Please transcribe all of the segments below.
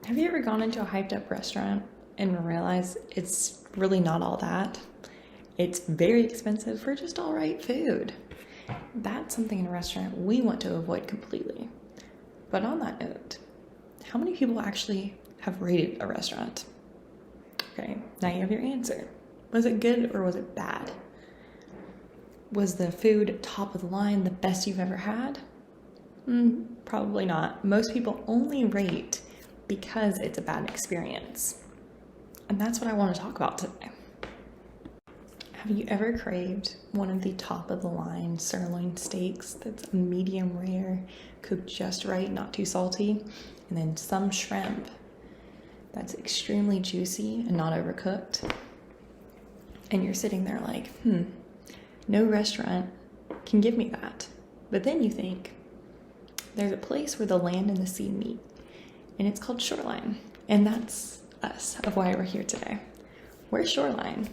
Have you ever gone into a hyped up restaurant and realized it's really not all that? It's very expensive for just all right food. That's something in a restaurant we want to avoid completely. But on that note, how many people actually have rated a restaurant? Okay, now you have your answer. Was it good or was it bad? Was the food top of the line, the best you've ever had? Probably not. Most people only rate because it's a bad experience. And that's what I want to talk about today. Have you ever craved one of the top of the line sirloin steaks that's medium rare, cooked just right, not too salty, and then some shrimp that's extremely juicy and not overcooked? And you're sitting there like, no restaurant can give me that. But then you think, there's a place where the land and the sea meet, and it's called Shoreline. And that's us, of why we're here today. We're Shoreline,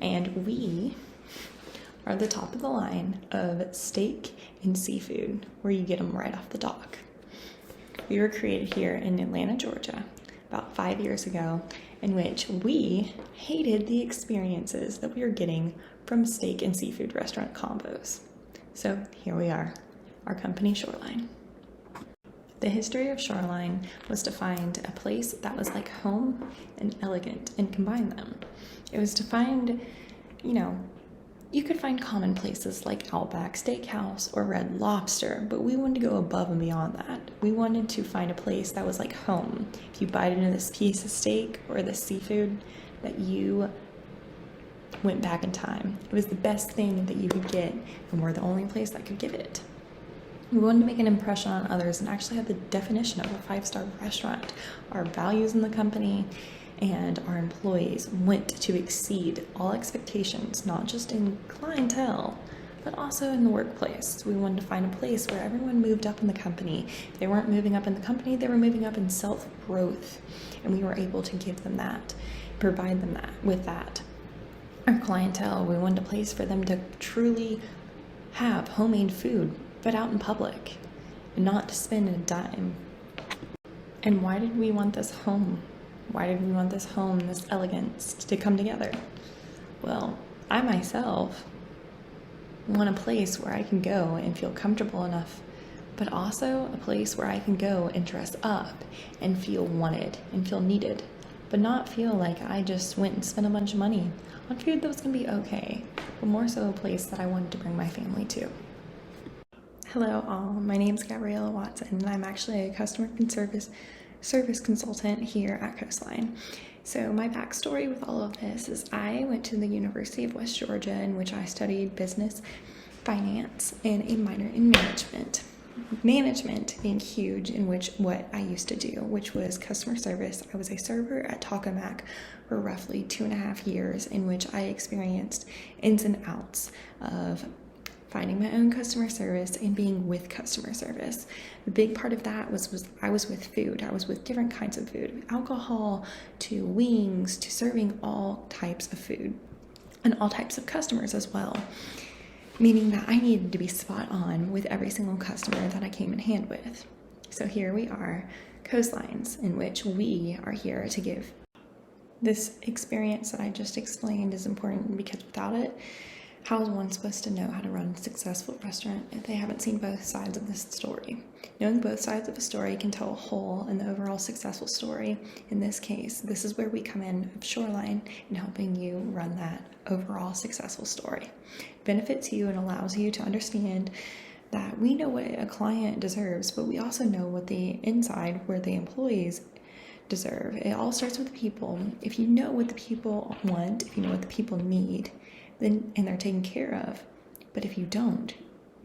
and we are the top of the line of steak and seafood, where you get them right off the dock. We were created here in Atlanta, Georgia, about 5 years ago, in which we hated the experiences that we were getting from steak and seafood restaurant combos. So here we are, our company Shoreline. The history of Shoreline was to find a place that was like home and elegant and combine them. It was to find, you could find common places like Outback Steakhouse or Red Lobster, but we wanted to go above and beyond that. We wanted to find a place that was like home. If you bite into this piece of steak or this seafood, that you went back in time. It was the best thing that you could get, and we're the only place that could give it. We wanted to make an impression on others and actually have the definition of a 5-star restaurant. Our values in the company and our employees went to exceed all expectations, not just in clientele, but also in the workplace. We wanted to find a place where everyone moved up in the company. If they weren't moving up in the company, they were moving up in self-growth, and we were able to give them that, provide them that with that. Our clientele, we wanted a place for them to truly have homemade food, but out in public, and not to spend a dime. And why did we want this home? Why did we want this home, this elegance to come together? Well, I myself want a place where I can go and feel comfortable enough, but also a place where I can go and dress up and feel wanted and feel needed, but not feel like I just went and spent a bunch of money on food that was gonna be okay, but more so a place that I wanted to bring my family to. Hello all, my name is Gabriella Watson, and I'm actually a customer service consultant here at COASTLINE. So my backstory with all of this is I went to the University of West Georgia, in which I studied business, finance, and a minor in management. Management being huge in which what I used to do, which was customer service. I was a server at Taco Mac for roughly 2.5 years, in which I experienced ins and outs of finding my own customer service and being with customer service. The big part of that was I was with food. I was with different kinds of food, alcohol to wings to serving all types of food and all types of customers as well, meaning that I needed to be spot on with every single customer that I came in hand with. So here we are, COASTLINEs, in which we are here to give. This experience that I just explained is important because without it, how is one supposed to know how to run a successful restaurant if they haven't seen both sides of this story? Knowing both sides of a story can tell a whole in the overall successful story. In this case, this is where we come in of Shoreline in helping you run that overall successful story. It benefits you and allows you to understand that we know what a client deserves, but we also know what the inside, where the employees deserve. It all starts with the people. If you know what the people want, if you know what the people need, and they're taken care of. But if you don't,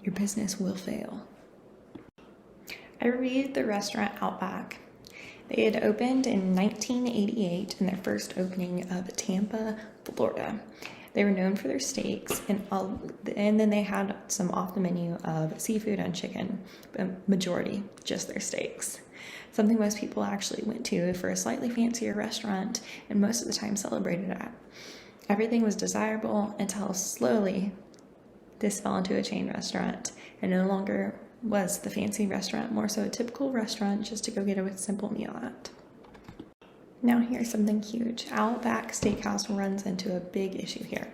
your business will fail. I reviewed the restaurant Outback. They had opened in 1988 in their first opening of Tampa, Florida. They were known for their steaks, and then they had some off the menu of seafood and chicken, but majority just their steaks. Something most people actually went to for a slightly fancier restaurant, and most of the time celebrated at. Everything was desirable until slowly this fell into a chain restaurant and no longer was the fancy restaurant, more so a typical restaurant just to go get a simple meal at. Now here's something huge. Outback Steakhouse runs into a big issue here.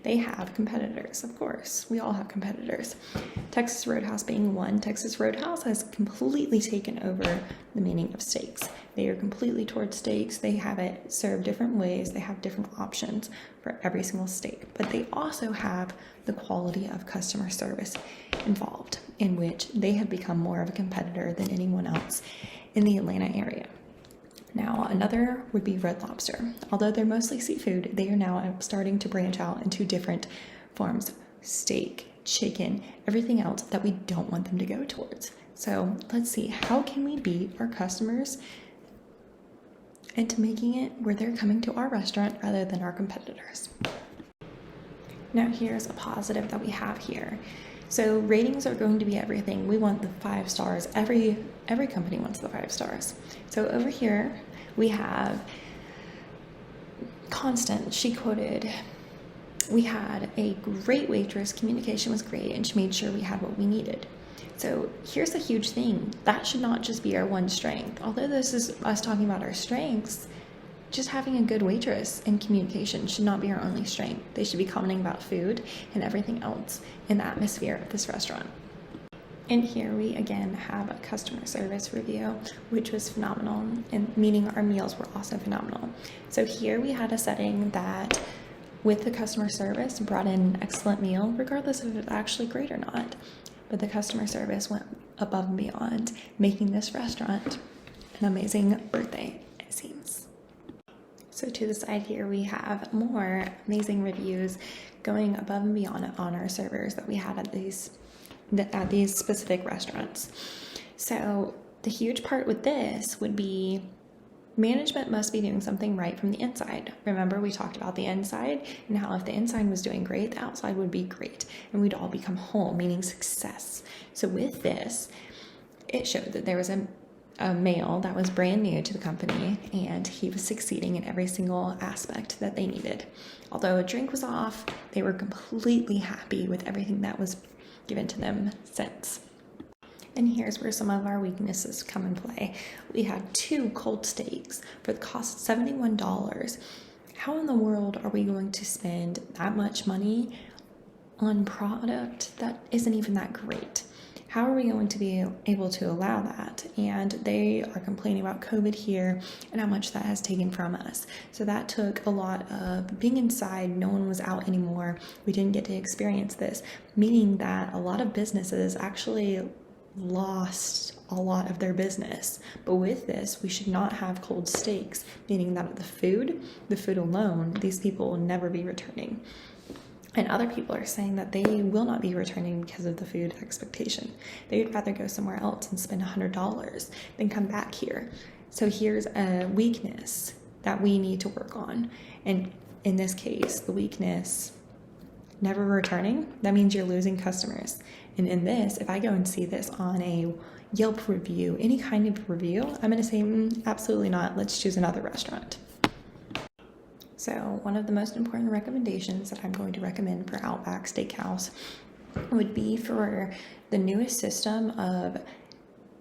They have competitors, of course. We all have competitors. Texas Roadhouse being one. Texas Roadhouse has completely taken over the meaning of steaks. They are completely towards steaks. They have it served different ways. They have different options for every single steak. But they also have the quality of customer service involved, in which they have become more of a competitor than anyone else in the Atlanta area. Now, another would be Red Lobster. Although they're mostly seafood, they are now starting to branch out into different forms: steak, chicken, everything else that we don't want them to go towards. So let's see, how can we beat our customers into making it where they're coming to our restaurant rather than our competitors? Now, here's a positive that we have here. So ratings are going to be everything. We want the 5 stars. Every company wants the 5 stars. So over here we have Constant. She quoted, "We had a great waitress, communication was great, and she made sure we had what we needed." So here's a huge thing. That should not just be our one strength. Although this is us talking about our strengths, just having a good waitress and communication should not be our only strength. They should be commenting about food and everything else in the atmosphere of this restaurant. And here we again have a customer service review, which was phenomenal, and meaning our meals were also phenomenal. So here we had a setting that, with the customer service, brought in an excellent meal, regardless if it was actually great or not. But the customer service went above and beyond, making this restaurant an amazing birthday, it seems. So to the side here, we have more amazing reviews going above and beyond on our servers that we had at these specific restaurants. So the huge part with this would be management must be doing something right from the inside. Remember, we talked about the inside and how if the inside was doing great, the outside would be great, and we'd all become whole, meaning success. So with this, it showed that there was a male that was brand new to the company, and he was succeeding in every single aspect that they needed. Although a drink was off, they were completely happy with everything that was given to them since. And here's where some of our weaknesses come in play. We had 2 cold steaks for the cost of $71. How in the world are we going to spend that much money on product that isn't even that great? How are we going to be able to allow that? And they are complaining about COVID here and how much that has taken from us. So that took a lot of being inside. No one was out anymore. We didn't get to experience this, meaning that a lot of businesses actually lost a lot of their business. But with this, we should not have cold steaks, meaning that the food alone, these people will never be returning. And other people are saying that they will not be returning because of the food expectation. They would rather go somewhere else and spend $100 than come back here. So here's a weakness that we need to work on. And in this case, the weakness, never returning, that means you're losing customers. And in this, if I go and see this on a Yelp review, any kind of review, I'm going to say, absolutely not. Let's choose another restaurant. So one of the most important recommendations that I'm going to recommend for Outback Steakhouse would be for the newest system of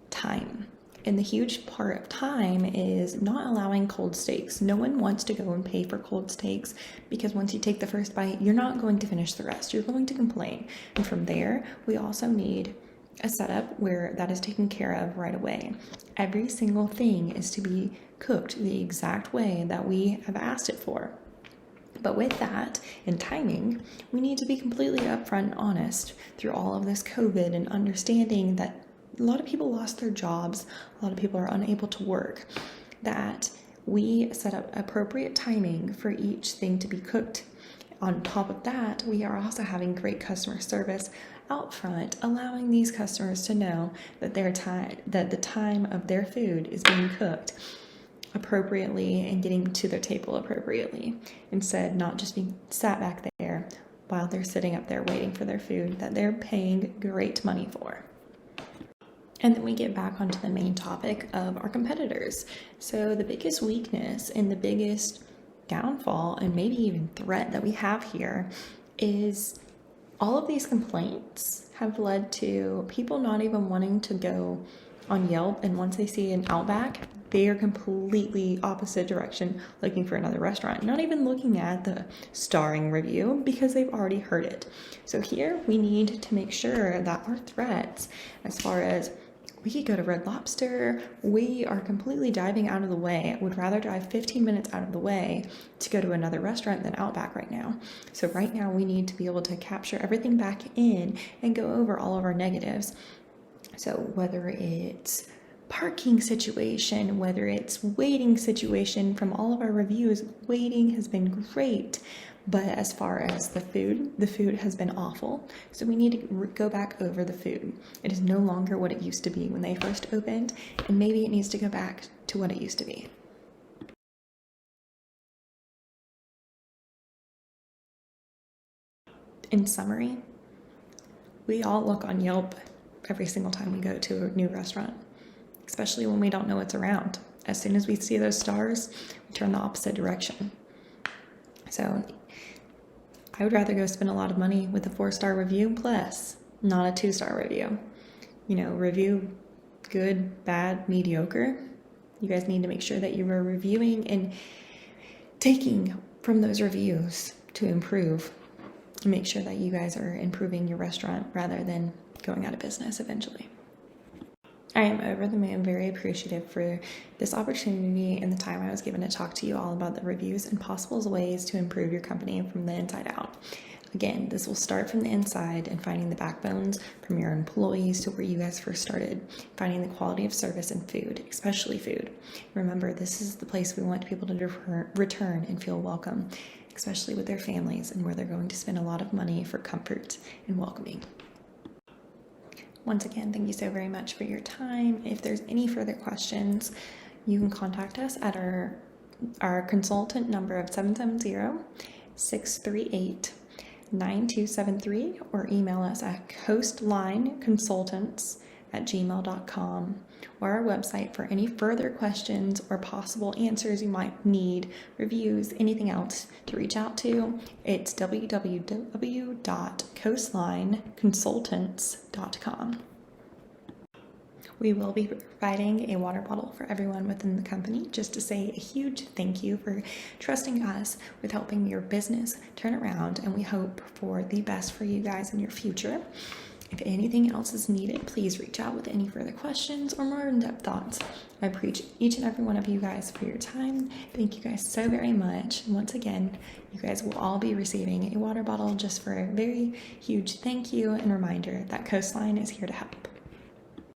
time. And the huge part of time is not allowing cold steaks. No one wants to go and pay for cold steaks because once you take the first bite, you're not going to finish the rest. You're going to complain. And from there, we also need a setup where that is taken care of right away. Every single thing is to be cooked the exact way that we have asked it for. But with that and timing, we need to be completely upfront and honest through all of this COVID, and understanding that a lot of people lost their jobs, a lot of people are unable to work, that we set up appropriate timing for each thing to be cooked. On top of that, we are also having great customer service out front, allowing these customers to know that the time of their food is being cooked appropriately and getting to their table appropriately, instead not just being sat back there while they're sitting up there waiting for their food that they're paying great money for. And then we get back onto the main topic of our competitors. So the biggest weakness and the biggest downfall and maybe even threat that we have here is All of these complaints have led to people not even wanting to go on Yelp, and once they see an Outback, they are completely opposite direction looking for another restaurant, not even looking at the starring review because they've already heard it. So here we need to make sure that our threats, as far as we could go to Red Lobster, we are completely diving out of the way. I would rather drive 15 minutes out of the way to go to another restaurant than Outback right now. So right now we need to be able to capture everything back in and go over all of our negatives. So whether it's parking situation, whether it's waiting situation, from all of our reviews, waiting has been great. But as far as the food has been awful. So we need to go back over the food. It is no longer what it used to be when they first opened, and maybe it needs to go back to what it used to be. In summary, we all look on Yelp every single time we go to a new restaurant, especially when we don't know what's around. As soon as we see those stars, we turn the opposite direction. So I would rather go spend a lot of money with a 4-star review plus, not a 2-star review. Review good, bad, mediocre. You guys need to make sure that you are reviewing and taking from those reviews to improve. Make sure that you guys are improving your restaurant rather than going out of business eventually. I am over the moon, very appreciative for this opportunity and the time I was given to talk to you all about the reviews and possible ways to improve your company from the inside out. Again, this will start from the inside and finding the backbones from your employees to where you guys first started, finding the quality of service and food, especially food. Remember, this is the place we want people to return and feel welcome, especially with their families and where they're going to spend a lot of money for comfort and welcoming. Once again, thank you so very much for your time. If there's any further questions, you can contact us at our consultant number of 770-638-9273 or email us at coastlineconsultants@gmail.com or our website for any further questions or possible answers you might need, reviews, anything else to reach out to. It's www.coastlineconsultants.com. We will be providing a water bottle for everyone within the company just to say a huge thank you for trusting us with helping your business turn around, and we hope for the best for you guys in your future. If anything else is needed, please reach out with any further questions or more in-depth thoughts. I appreciate each and every one of you guys for your time. Thank you guys so very much. Once again, you guys will all be receiving a water bottle just for a very huge thank you and reminder that Coastline is here to help.